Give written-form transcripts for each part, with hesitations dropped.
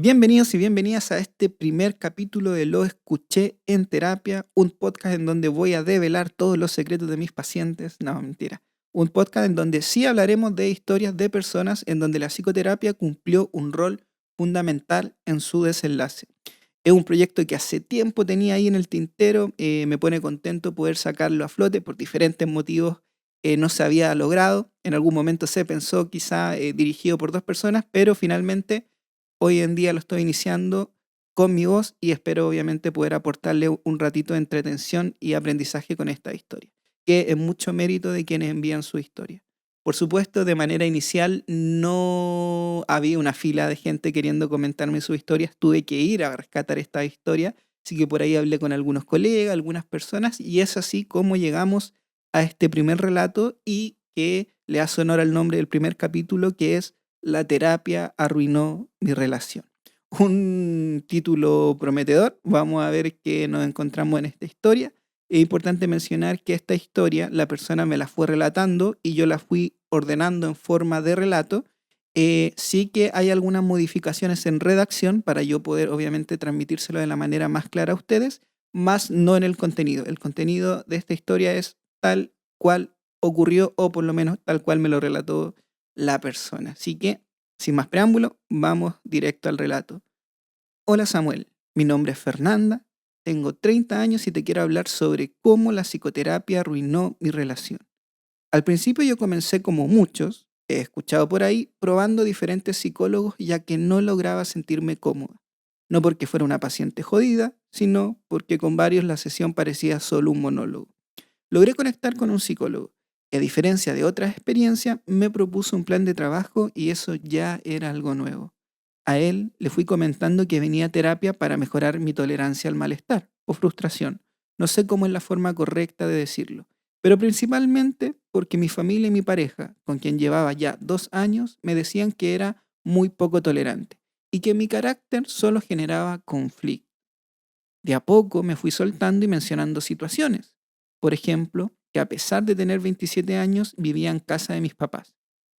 Bienvenidos y bienvenidas a este primer capítulo de Lo Escuché en Terapia, un podcast en donde voy a develar todos los secretos de mis pacientes. No, mentira. Un podcast en donde sí hablaremos de historias de personas en donde la psicoterapia cumplió un rol fundamental en su desenlace. Es un proyecto que hace tiempo tenía ahí en el tintero, me pone contento poder sacarlo a flote por diferentes motivos. No se había logrado, en algún momento se pensó quizá dirigido por dos personas, pero finalmente hoy en día lo estoy iniciando con mi voz y espero obviamente poder aportarle un ratito de entretención y aprendizaje con esta historia, que es mucho mérito de quienes envían su historia. Por supuesto, de manera inicial no había una fila de gente queriendo comentarme sus historias, tuve que ir a rescatar esta historia, así que por ahí hablé con algunos colegas, algunas personas, y es así como llegamos a este primer relato y que le hace honor al nombre del primer capítulo, que es La terapia arruinó mi relación. Un título prometedor, vamos a ver qué nos encontramos en esta historia. Es importante mencionar que esta historia la persona me la fue relatando y yo la fui ordenando en forma de relato. Sí que hay algunas modificaciones en redacción para yo poder obviamente transmitírselo de la manera más clara a ustedes, más no en el contenido. El contenido de esta historia es tal cual ocurrió o por lo menos tal cual me lo relató la persona. Así que, sin más preámbulo, vamos directo al relato. Hola Samuel, mi nombre es Fernanda, tengo 30 años y te quiero hablar sobre cómo la psicoterapia arruinó mi relación. Al principio yo comencé como muchos, he escuchado por ahí, probando diferentes psicólogos ya que no lograba sentirme cómoda. No porque fuera una paciente jodida, sino porque con varios la sesión parecía solo un monólogo. Logré conectar con un psicólogo que, a diferencia de otras experiencias, me propuso un plan de trabajo y eso ya era algo nuevo. A él le fui comentando que venía a terapia para mejorar mi tolerancia al malestar o frustración. No sé cómo es la forma correcta de decirlo, pero principalmente porque mi familia y mi pareja, con quien llevaba ya 2 años, me decían que era muy poco tolerante y que mi carácter solo generaba conflicto. De a poco me fui soltando y mencionando situaciones. Por ejemplo, que a pesar de tener 27 años vivía en casa de mis papás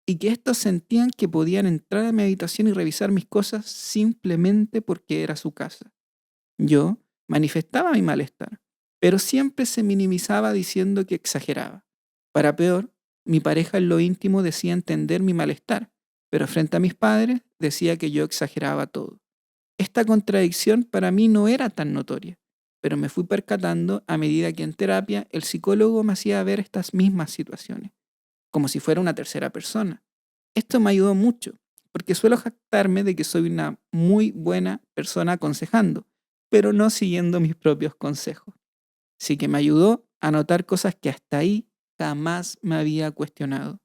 y que estos sentían que podían entrar a mi habitación y revisar mis cosas simplemente porque era su casa. Yo manifestaba mi malestar, pero siempre se minimizaba diciendo que exageraba. Para peor, mi pareja en lo íntimo decía entender mi malestar, pero frente a mis padres decía que yo exageraba todo. Esta contradicción para mí no era tan notoria, pero me fui percatando a medida que en terapia el psicólogo me hacía ver estas mismas situaciones, como si fuera una tercera persona. Esto me ayudó mucho, porque suelo jactarme de que soy una muy buena persona aconsejando, pero no siguiendo mis propios consejos. Así que me ayudó a notar cosas que hasta ahí jamás me había cuestionado.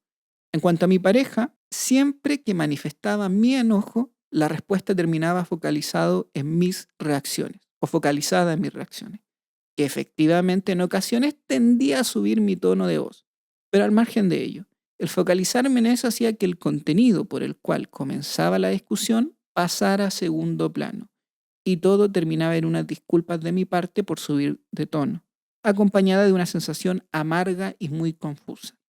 En cuanto a mi pareja, siempre que manifestaba mi enojo, la respuesta terminaba focalizado en mis reacciones o focalizada en mis reacciones, que efectivamente en ocasiones tendía a subir mi tono de voz. Pero al margen de ello, el focalizarme en eso hacía que el contenido por el cual comenzaba la discusión pasara a segundo plano y todo terminaba en unas disculpas de mi parte por subir de tono, acompañada de una sensación amarga y muy confusa.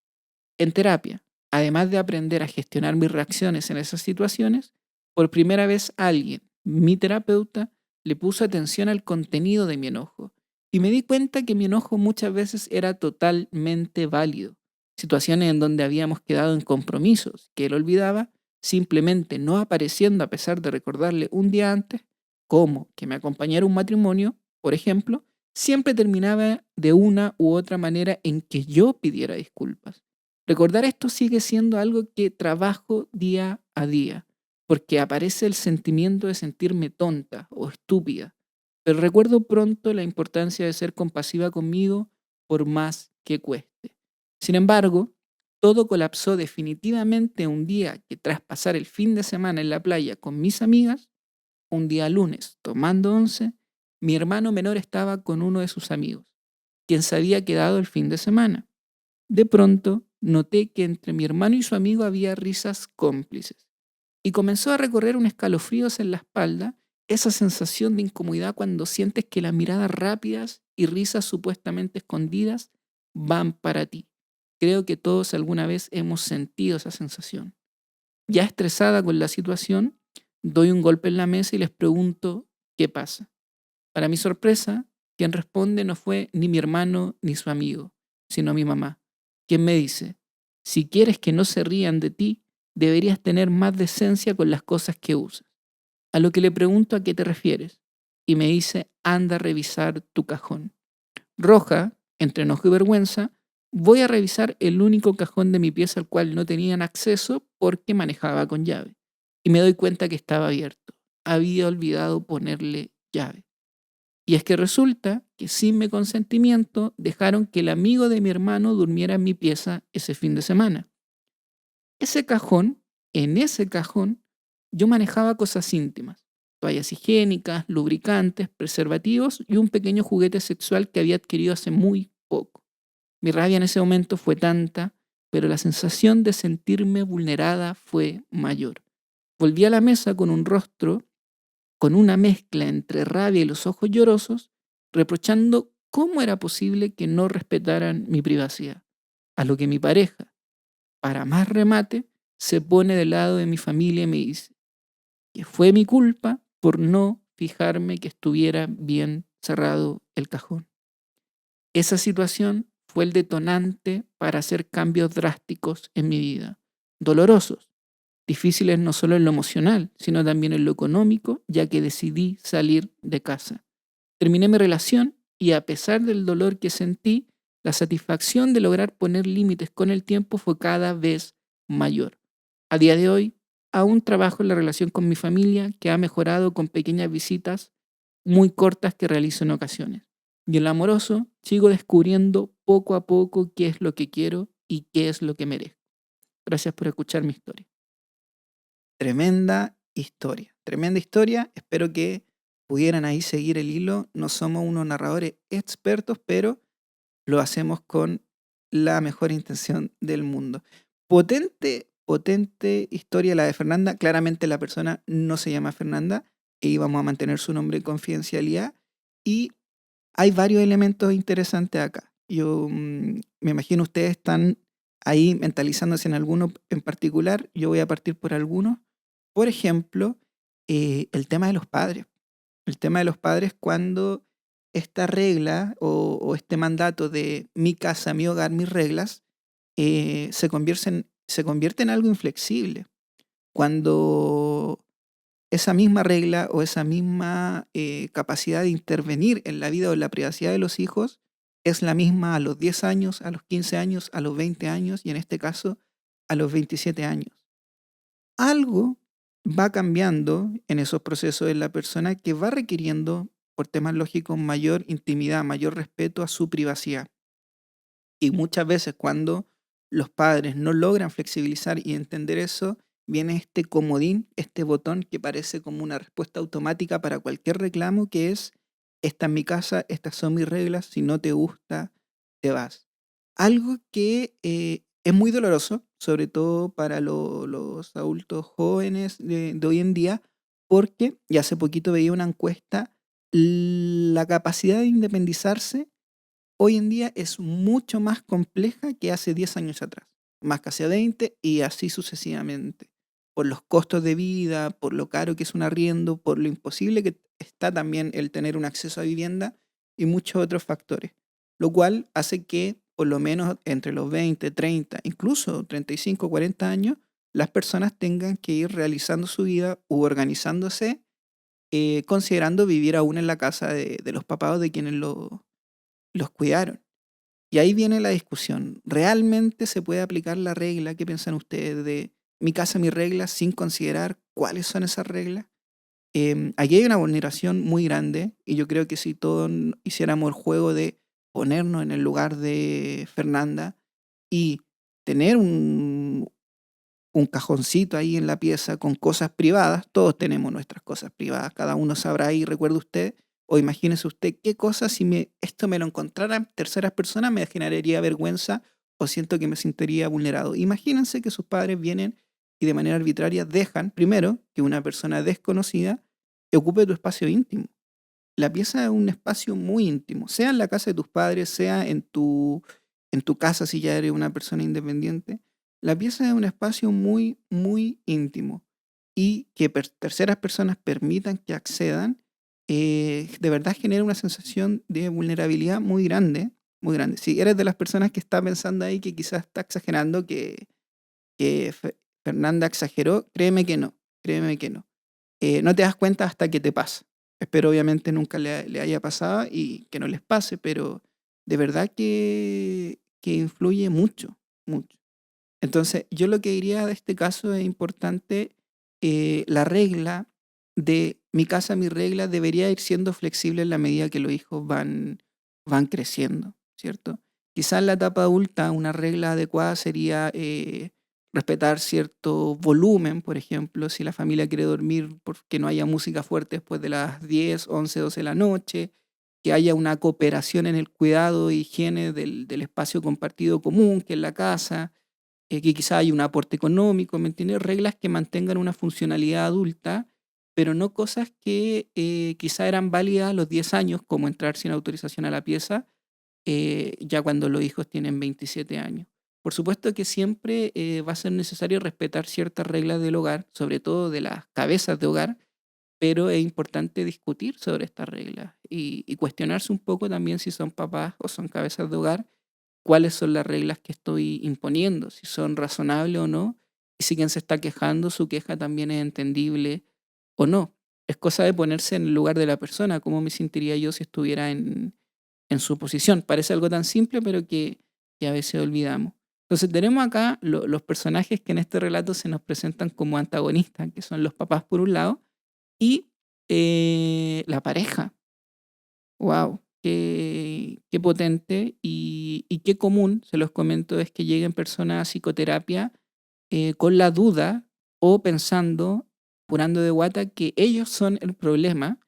En terapia, además de aprender a gestionar mis reacciones en esas situaciones, por primera vez alguien, mi terapeuta, le puso atención al contenido de mi enojo y me di cuenta que mi enojo muchas veces era totalmente válido. Situaciones en donde habíamos quedado en compromisos que él olvidaba, simplemente no apareciendo a pesar de recordarle un día antes, como que me acompañara a un matrimonio, por ejemplo, siempre terminaba de una u otra manera en que yo pidiera disculpas. Recordar esto sigue siendo algo que trabajo día a día, porque aparece el sentimiento de sentirme tonta o estúpida, pero recuerdo pronto la importancia de ser compasiva conmigo por más que cueste. Sin embargo, todo colapsó definitivamente un día que tras pasar el fin de semana en la playa con mis amigas, un día lunes tomando once, mi hermano menor estaba con uno de sus amigos, quien se había quedado el fin de semana. De pronto, noté que entre mi hermano y su amigo había risas cómplices, y comenzó a recorrer un escalofríos en la espalda, esa sensación de incomodidad cuando sientes que las miradas rápidas y risas supuestamente escondidas van para ti. Creo que todos alguna vez hemos sentido esa sensación. Ya estresada con la situación, Doy un golpe en la mesa y les pregunto qué pasa. Para mi sorpresa, quien responde no fue ni mi hermano ni su amigo, sino mi mamá, quien me dice, si quieres que no se rían de ti, deberías tener más decencia con las cosas que usas. A lo que le pregunto a qué te refieres, y me dice, anda a revisar tu cajón. Roja, entre enojo y vergüenza, voy a revisar el único cajón de mi pieza al cual no tenían acceso porque manejaba con llave. Y me doy cuenta que estaba abierto. Había olvidado ponerle llave. Y es que resulta que sin mi consentimiento dejaron que el amigo de mi hermano durmiera en mi pieza ese fin de semana. Ese cajón, en ese cajón, yo manejaba cosas íntimas, toallas higiénicas, lubricantes, preservativos y un pequeño juguete sexual que había adquirido hace muy poco. Mi rabia en ese momento fue tanta, pero la sensación de sentirme vulnerada fue mayor. Volví a la mesa con un rostro, con una mezcla entre rabia y los ojos llorosos, reprochando cómo era posible que no respetaran mi privacidad. A lo que mi pareja, para más remate, se pone del lado de mi familia y me dice que fue mi culpa por no fijarme que estuviera bien cerrado el cajón. Esa situación fue el detonante para hacer cambios drásticos en mi vida, dolorosos, difíciles no solo en lo emocional, sino también en lo económico, ya que decidí salir de casa. Terminé mi relación y a pesar del dolor que sentí, la satisfacción de lograr poner límites con el tiempo fue cada vez mayor. A día de hoy, aún trabajo en la relación con mi familia, que ha mejorado con pequeñas visitas muy cortas que realizo en ocasiones. Y en lo amoroso, sigo descubriendo poco a poco qué es lo que quiero y qué es lo que merezco. Gracias por escuchar mi historia. Tremenda historia, tremenda historia. Espero que pudieran ahí seguir el hilo. No somos unos narradores expertos, pero lo hacemos con la mejor intención del mundo. Potente, potente historia la de Fernanda. Claramente la persona no se llama Fernanda y vamos a mantener su nombre en confidencialidad. Y hay varios elementos interesantes acá. Yo me imagino ustedes están ahí mentalizándose en alguno en particular. Yo voy a partir por algunos. Por ejemplo, el tema de los padres. El tema de los padres cuando esta regla o este mandato de mi casa, mi hogar, mis reglas, se convierte en algo inflexible. Cuando esa misma regla o esa misma capacidad de intervenir en la vida o en la privacidad de los hijos es la misma a los 10 años, a los 15 años, a los 20 años y en este caso a los 27 años. Algo va cambiando en esos procesos en la persona que va requiriendo, por temas lógicos, mayor intimidad, mayor respeto a su privacidad. Y muchas veces cuando los padres no logran flexibilizar y entender eso, viene este comodín, este botón que parece como una respuesta automática para cualquier reclamo, que es, esta es mi casa, estas son mis reglas, si no te gusta, te vas. Algo que es muy doloroso, sobre todo para los adultos jóvenes de hoy en día, porque, y hace poquito veía una encuesta, la capacidad de independizarse hoy en día es mucho más compleja que hace 10 años atrás, más que hace 20 y así sucesivamente, por los costos de vida, por lo caro que es un arriendo, por lo imposible que está también el tener un acceso a vivienda y muchos otros factores, lo cual hace que por lo menos entre los 20, 30, incluso 35, 40 años, las personas tengan que ir realizando su vida u organizándose, considerando vivir aún en la casa de los papás o de quienes los cuidaron. Y ahí viene la discusión. ¿Realmente se puede aplicar la regla? ¿Qué piensan ustedes de mi casa, mis reglas, sin considerar cuáles son esas reglas? Aquí hay una vulneración muy grande y yo creo que si todos hiciéramos el juego de ponernos en el lugar de Fernanda y tener un cajoncito ahí en la pieza con cosas privadas, todos tenemos nuestras cosas privadas, cada uno sabrá ahí, recuerde usted, o imagínese usted qué cosas si esto me lo encontraran terceras personas me generaría vergüenza o siento que me sentiría vulnerado. Imagínense que sus padres vienen y de manera arbitraria dejan, primero, que una persona desconocida ocupe tu espacio íntimo. La pieza es un espacio muy íntimo, sea en la casa de tus padres, sea en tu casa si ya eres una persona independiente. La pieza es un espacio muy, muy íntimo. y que terceras personas permitan que accedan, de verdad genera una sensación de vulnerabilidad muy grande, muy grande. Si eres de las personas que está pensando ahí que quizás está exagerando, que Fernanda exageró, créeme que no, créeme que no. No te das cuenta hasta que te pasa. Espero obviamente nunca le haya pasado y que no les pase, pero de verdad que influye mucho, mucho. Entonces, yo lo que diría de este caso es importante, la regla de mi casa, mi regla debería ir siendo flexible en la medida que los hijos van creciendo, ¿cierto? Quizás en la etapa adulta una regla adecuada sería respetar cierto volumen, por ejemplo, si la familia quiere dormir, que no haya música fuerte después de las 10, 11, 12 de la noche, que haya una cooperación en el cuidado e higiene del espacio compartido común, que es la casa, que quizá hay un aporte económico, ¿me entiendes? Reglas que mantengan una funcionalidad adulta, pero no cosas que quizá eran válidas a los 10 años, como entrar sin autorización a la pieza, ya cuando los hijos tienen 27 años. Por supuesto que siempre va a ser necesario respetar ciertas reglas del hogar, sobre todo de las cabezas de hogar, pero es importante discutir sobre estas reglas y cuestionarse un poco también si son papás o son cabezas de hogar, cuáles son las reglas que estoy imponiendo, si son razonables o no, y si quien se está quejando, su queja también es entendible o no. Es cosa de ponerse en el lugar de la persona, cómo me sentiría yo si estuviera en su posición. Parece algo tan simple, pero que a veces olvidamos. Entonces tenemos acá los personajes que en este relato se nos presentan como antagonistas, que son los papás por un lado, y la pareja. Wow, qué potente y qué común, se los comento, es que lleguen personas a psicoterapia con la duda o pensando, purando de guata, que ellos son el problema.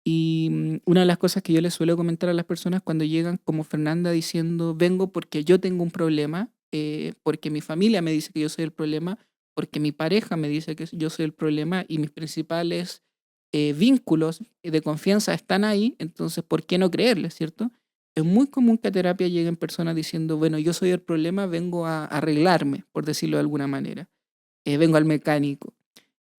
Y una de las cosas que yo les suelo comentar a las personas cuando llegan como Fernanda diciendo, vengo porque yo tengo un problema, porque mi familia me dice que yo soy el problema, porque mi pareja me dice que yo soy el problema y mis principales vínculos de confianza están ahí, entonces, ¿por qué no creerles, cierto? Es muy común que a terapia lleguen personas diciendo, bueno, yo soy el problema, vengo a arreglarme, por decirlo de alguna manera, vengo al mecánico.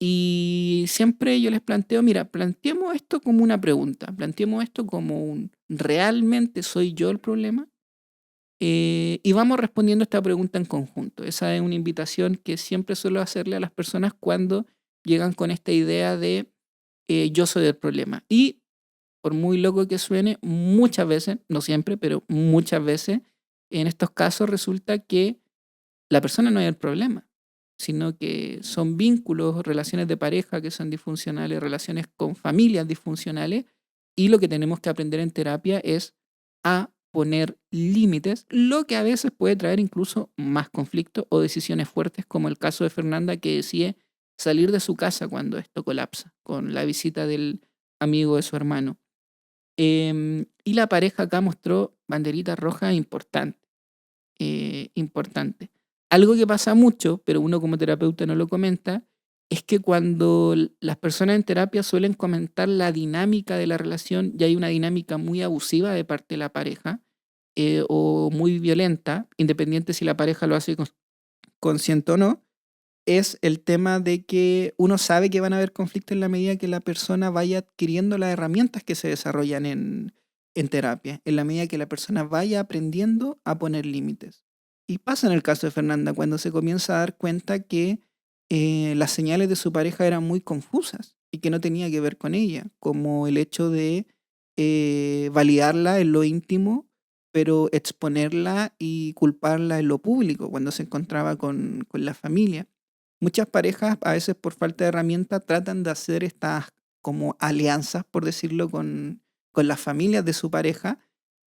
Y siempre yo les planteo, mira, planteemos esto como una pregunta, planteemos esto como ¿realmente soy yo el problema? Y vamos respondiendo esta pregunta en conjunto. Esa es una invitación que siempre suelo hacerle a las personas cuando llegan con esta idea de yo soy el problema. Y por muy loco que suene, muchas veces, no siempre, pero muchas veces, en estos casos resulta que la persona no es el problema, sino que son vínculos, relaciones de pareja que son disfuncionales, relaciones con familias disfuncionales, y lo que tenemos que aprender en terapia es a poner límites, lo que a veces puede traer incluso más conflicto o decisiones fuertes, como el caso de Fernanda, que decide salir de su casa cuando esto colapsa, con la visita del amigo de su hermano. Y la pareja acá mostró banderitas rojas importantes, importante. Algo que pasa mucho, pero uno como terapeuta no lo comenta, es que cuando las personas en terapia suelen comentar la dinámica de la relación y hay una dinámica muy abusiva de parte de la pareja o muy violenta, independiente si la pareja lo hace consciente o no, es el tema de que uno sabe que van a haber conflictos en la medida que la persona vaya adquiriendo las herramientas que se desarrollan en terapia, en la medida que la persona vaya aprendiendo a poner límites. Y pasa en el caso de Fernanda, cuando se comienza a dar cuenta que las señales de su pareja eran muy confusas y que no tenía que ver con ella, como el hecho de validarla en lo íntimo, pero exponerla y culparla en lo público, cuando se encontraba con la familia. Muchas parejas, a veces por falta de herramientas, tratan de hacer estas como alianzas, por decirlo, con las familias de su pareja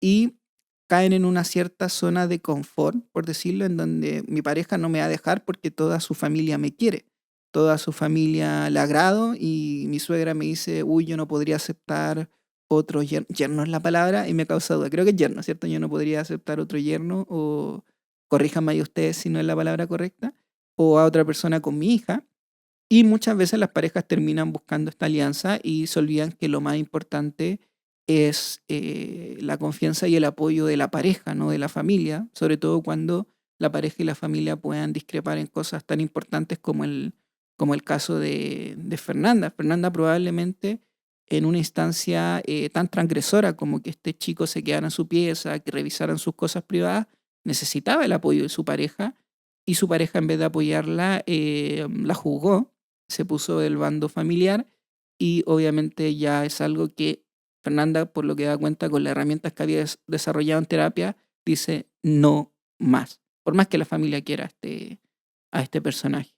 y caen en una cierta zona de confort, por decirlo, en donde mi pareja no me va a dejar porque toda su familia me quiere, toda su familia le agrado y mi suegra me dice, uy, yo no podría aceptar otro yerno, yerno es la palabra y me causa duda, creo que es yerno, ¿cierto? Yo no podría aceptar otro yerno o corríjanme ahí ustedes si no es la palabra correcta o a otra persona con mi hija. Y muchas veces las parejas terminan buscando esta alianza y se olvidan que lo más importante es la confianza y el apoyo de la pareja, no de la familia, sobre todo cuando la pareja y la familia puedan discrepar en cosas tan importantes como como el caso de Fernanda. Fernanda probablemente en una instancia tan transgresora como que este chico se quedara en su pieza, que revisaran sus cosas privadas, necesitaba el apoyo de su pareja y su pareja en vez de apoyarla la juzgó, se puso del bando familiar y obviamente ya es algo que Fernanda, por lo que da cuenta con las herramientas que había desarrollado en terapia, dice no más, por más que la familia quiera a este personaje.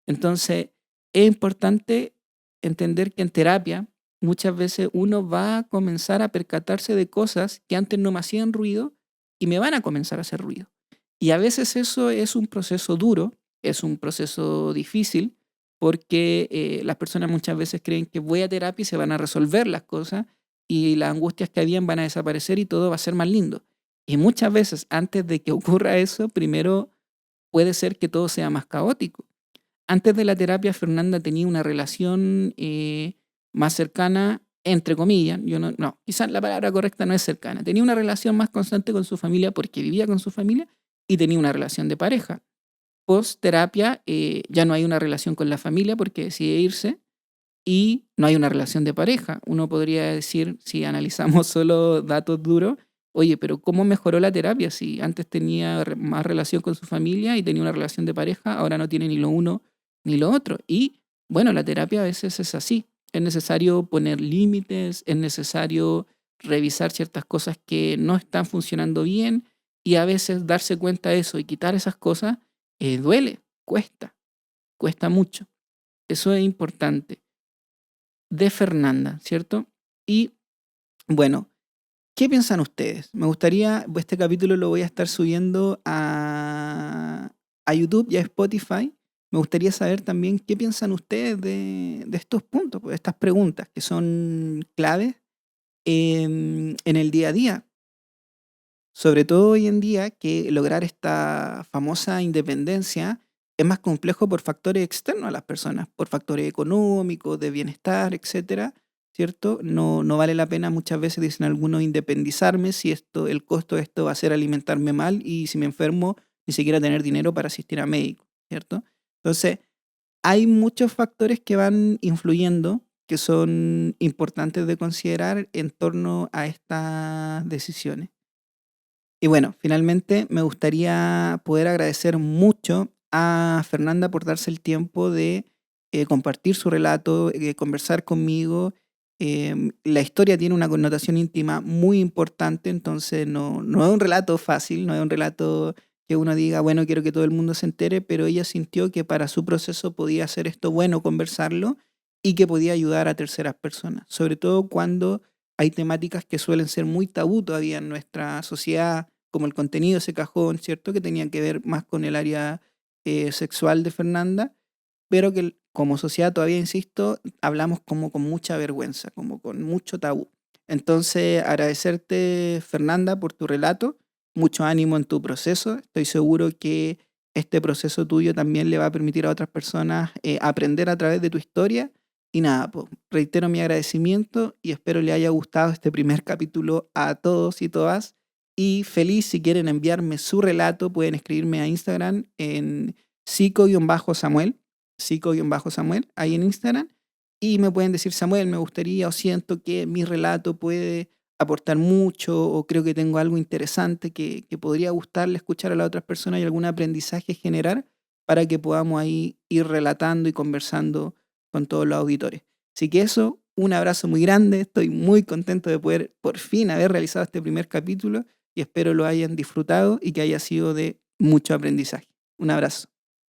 Entonces, es importante entender que en terapia muchas veces uno va a comenzar a percatarse de cosas que antes no me hacían ruido y me van a comenzar a hacer ruido. Y a veces eso es un proceso duro, es un proceso difícil, porque las personas muchas veces creen que voy a terapia y se van a resolver las cosas y las angustias que habían van a desaparecer y todo va a ser más lindo. Y muchas veces antes de que ocurra eso, primero puede ser que todo sea más caótico. Antes de la terapia, Fernanda tenía una relación más cercana, entre comillas, no, quizás la palabra correcta no es cercana, tenía una relación más constante con su familia porque vivía con su familia y tenía una relación de pareja. Post terapia ya no hay una relación con la familia porque decide irse y no hay una relación de pareja. Uno podría decir, si analizamos solo datos duros, oye, pero ¿cómo mejoró la terapia? Si antes tenía más relación con su familia y tenía una relación de pareja, ahora no tiene ni lo uno ni lo otro. Y bueno, la terapia a veces es así. Es necesario poner límites, es necesario revisar ciertas cosas que no están funcionando bien y a veces darse cuenta de eso y quitar esas cosas duele, cuesta mucho. Eso es importante de Fernanda, ¿cierto? Y bueno, ¿qué piensan ustedes? Me gustaría, este capítulo lo voy a estar subiendo a YouTube y a Spotify. Me gustaría saber también qué piensan ustedes de estos puntos, pues, de estas preguntas que son claves en el día a día. Sobre todo hoy en día que lograr esta famosa independencia es más complejo por factores externos a las personas, por factores económicos, de bienestar, etcétera, ¿cierto? No vale la pena muchas veces, dicen algunos, independizarme si el costo de esto va a ser alimentarme mal y si me enfermo, ni siquiera tener dinero para asistir a médico, ¿cierto? Entonces, hay muchos factores que van influyendo, que son importantes de considerar en torno a estas decisiones. Y bueno, finalmente me gustaría poder agradecer mucho a Fernanda por darse el tiempo de compartir su relato, conversar conmigo. La historia tiene una connotación íntima muy importante, entonces no es un relato fácil, no es un relato que uno diga, bueno, quiero que todo el mundo se entere, pero ella sintió que para su proceso podía hacer esto bueno, conversarlo, y que podía ayudar a terceras personas, sobre todo cuando hay temáticas que suelen ser muy tabú todavía en nuestra sociedad, como el contenido de ese cajón, ¿cierto? Que tenía que ver más con el área sexual de Fernanda, pero que como sociedad todavía, insisto, hablamos como con mucha vergüenza, como con mucho tabú. Entonces, agradecerte, Fernanda, por tu relato, mucho ánimo en tu proceso. Estoy seguro que este proceso tuyo también le va a permitir a otras personas aprender a través de tu historia. Y nada, pues, reitero mi agradecimiento y espero le haya gustado este primer capítulo a todos y todas. Y feliz, si quieren enviarme su relato, pueden escribirme a Instagram en psico-samuel, psico-samuel, ahí en Instagram. Y me pueden decir, Samuel, me gustaría o siento que mi relato puede aportar mucho o creo que tengo algo interesante que podría gustarle escuchar a las otras personas y algún aprendizaje generar para que podamos ahí ir relatando y conversando con todos los auditores. Así que eso, un abrazo muy grande, estoy muy contento de poder por fin haber realizado este primer capítulo y espero lo hayan disfrutado y que haya sido de mucho aprendizaje. Un abrazo.